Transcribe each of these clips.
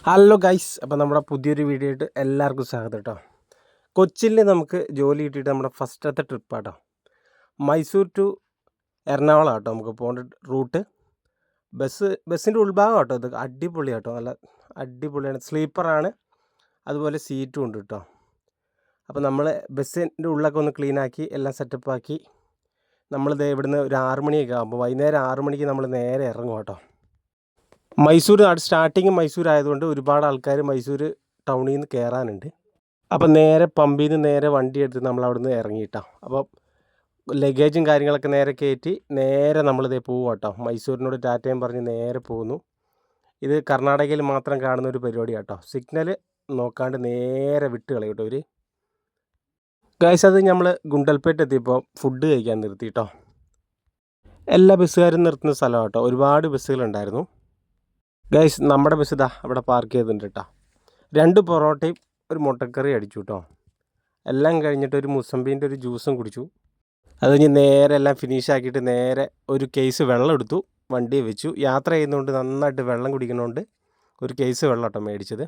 Hello guys, അപ്പോൾ നമ്മുടെ പുതിയൊരു വീഡിയോ ആയിട്ട് എല്ലാവർക്കും സ്വാഗതം കേട്ടോ. കൊച്ചിയിൽ നമുക്ക് ജോലി കിട്ടിയിട്ട് നമ്മുടെ ഫസ്റ്റത്തെ ട്രിപ്പാട്ടോ. മൈസൂർ ടു എറണാകുളം കേട്ടോ നമുക്ക് പോകേണ്ട റൂട്ട്. ബസ്സിൻ്റെ ഉൾഭാഗം കേട്ടോ, ഇത് അടിപൊളി കേട്ടോ, നല്ല അടിപൊളിയാണ്. സ്ലീപ്പറാണ്, അതുപോലെ സീറ്റും ഉണ്ട് കേട്ടോ. അപ്പോൾ നമ്മൾ ബസ്സിൻ്റെ ഉള്ളൊക്കെ ഒന്ന് ക്ലീനാക്കി എല്ലാം സെറ്റപ്പാക്കി നമ്മളിത് ഇവിടുന്ന് ഒരു 6 മണിയൊക്കെ ആകുമ്പോൾ, വൈകുന്നേരം 6 മണിക്ക് നമ്മൾ നേരെ ഇറങ്ങും കേട്ടോ. മൈസൂർ സ്റ്റാർട്ടിങ് മൈസൂർ ആയതുകൊണ്ട് ഒരുപാട് ആൾക്കാർ മൈസൂർ ടൗണിൽ നിന്ന് കയറാനുണ്ട്. അപ്പം നേരെ പമ്പിൽ നിന്ന് നേരെ വണ്ടി എടുത്ത് നമ്മൾ അവിടെ നിന്ന് ഇറങ്ങിയിട്ടാണ്. അപ്പോൾ ലഗേജും കാര്യങ്ങളൊക്കെ നേരെ കയറ്റി നേരെ നമ്മളിതേ പോവുക കേട്ടോ. മൈസൂരിനോട് ടാറ്റയും പറഞ്ഞ് നേരെ പോകുന്നു. ഇത് കർണാടകയിൽ മാത്രം കാണുന്ന ഒരു പരിപാടി കേട്ടോ. സിഗ്നൽ നോക്കാണ്ട് നേരെ വിട്ട് കളയും കേട്ടോ ഇവർ. ഗൈസ്, അത് നമ്മൾ ഗുണ്ടൽപേട്ട് എത്തിയപ്പോൾ ഫുഡ് കഴിക്കാൻ നിർത്തി കേട്ടോ. എല്ലാ ബസ്സുകാരും നിർത്തുന്ന സ്ഥലം കേട്ടോ. ഒരുപാട് ബസ്സുകളുണ്ടായിരുന്നു. ഗൈസ്, നമ്മുടെ ബസ് ഇതാ അവിടെ പാർക്ക് ചെയ്തിട്ടുണ്ട് കേട്ടോ. 2 പൊറോട്ടയും ഒരു മുട്ടക്കറി അടിച്ചു കേട്ടോ. എല്ലാം കഴിഞ്ഞിട്ട് ഒരു മുസമ്പീൻ്റെ ഒരു ജ്യൂസും കുടിച്ചു. അത് കഴിഞ്ഞ് നേരെ എല്ലാം ഫിനിഷ് ആക്കിയിട്ട് നേരെ ഒരു കേസ് വെള്ളം എടുത്തു, വണ്ടിയെ വെച്ചു. യാത്ര ചെയ്യുന്നതുകൊണ്ട് നന്നായിട്ട് വെള്ളം കുടിക്കുന്നതുകൊണ്ട് ഒരു കേസ് വെള്ളം കേട്ടോ മേടിച്ചത്.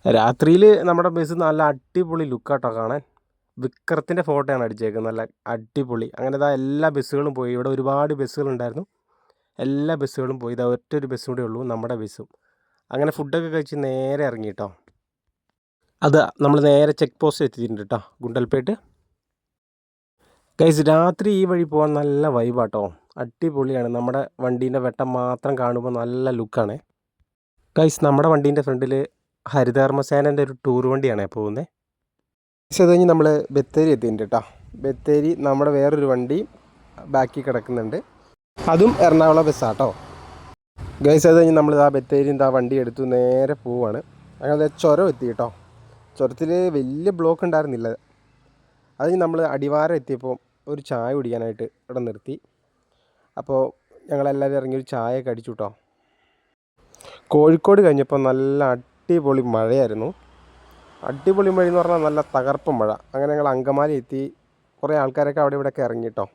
രാത്രിയിൽ നമ്മുടെ ബസ് നല്ല അടിപൊളി ലുക്കാട്ടോ കാണാൻ. വിക്രത്തിൻ്റെ ഫോട്ടോയാണ് അടിച്ചേക്കുന്നത്, നല്ല അടിപൊളി. അങ്ങനെ ഇതാ എല്ലാ ബസ്സുകളും പോയി. ഇവിടെ ഒരുപാട് ബസ്സുകളുണ്ടായിരുന്നു, എല്ലാ ബസ്സുകളും പോയി. ഇതാ ഒറ്റൊരു ബസ്സും കൂടെ ഉള്ളൂ, നമ്മുടെ ബസ്സും. അങ്ങനെ ഫുഡൊക്കെ കഴിച്ച് നേരെ ഇറങ്ങി കേട്ടോ. അത് നമ്മൾ നേരെ ചെക്ക് പോസ്റ്റ് എത്തിയിട്ടുണ്ട് കേട്ടോ, ഗുണ്ടൽപേട്ട്. ഗൈസ്, രാത്രി ഈ വഴി പോകാൻ നല്ല വൈബാട്ടോ, അടിപൊളിയാണ്. നമ്മുടെ വണ്ടീൻ്റെ വെട്ടം മാത്രം കാണുമ്പോൾ നല്ല ലുക്കാണ്. ഗൈസ്, നമ്മുടെ വണ്ടീൻ്റെ ഫ്രണ്ടിൽ ഹരിതകർമ്മസേനൻ്റെ ഒരു ടൂർ വണ്ടിയാണ് പോകുന്നത്. പക്ഷേ അത് കഴിഞ്ഞ് നമ്മൾ ബത്തേരി എത്തിയിട്ടുണ്ട് കേട്ടോ. ബത്തേരി നമ്മുടെ വേറൊരു വണ്ടി ബാക്കി കിടക്കുന്നുണ്ട്, അതും എറണാകുളം ബസ്സാട്ടോ. ഗൈസ്, അത് കഴിഞ്ഞ് നമ്മൾ ബത്തേരി വണ്ടി എടുത്തു നേരെ പോവാണ്. അങ്ങനെ ചുരം എത്തി കേട്ടോ. ചുരത്തിൽ വലിയ ബ്ലോക്ക് ഉണ്ടായിരുന്നില്ല. അത് കഴിഞ്ഞ് നമ്മൾ അടിവാരം എത്തിയപ്പോൾ ഒരു ചായ കുടിക്കാനായിട്ട് ഇവിടെ നിർത്തി. അപ്പോൾ ഞങ്ങളെല്ലാവരും ഇറങ്ങി ഒരു ചായയൊക്കെ അടിച്ചു കേട്ടോ. കോഴിക്കോട് കഴിഞ്ഞപ്പോൾ നല്ല അടിപൊളി മഴയായിരുന്നു. അടിപൊളി മഴ എന്ന് പറഞ്ഞാൽ നല്ല തകർപ്പ് മഴ. അങ്ങനെ ഞങ്ങൾ അങ്കമാലി എത്തി. കുറേ ആൾക്കാരൊക്കെ അവിടെ ഇവിടെയൊക്കെ ഇറങ്ങി കേട്ടോ.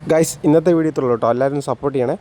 ഗൈസ്, ഇന്നത്തെ വീഡിയോ ഇത്രയുള്ളൂ കേട്ടോ. എല്ലാവരും സപ്പോർട്ട് ചെയ്യണേ.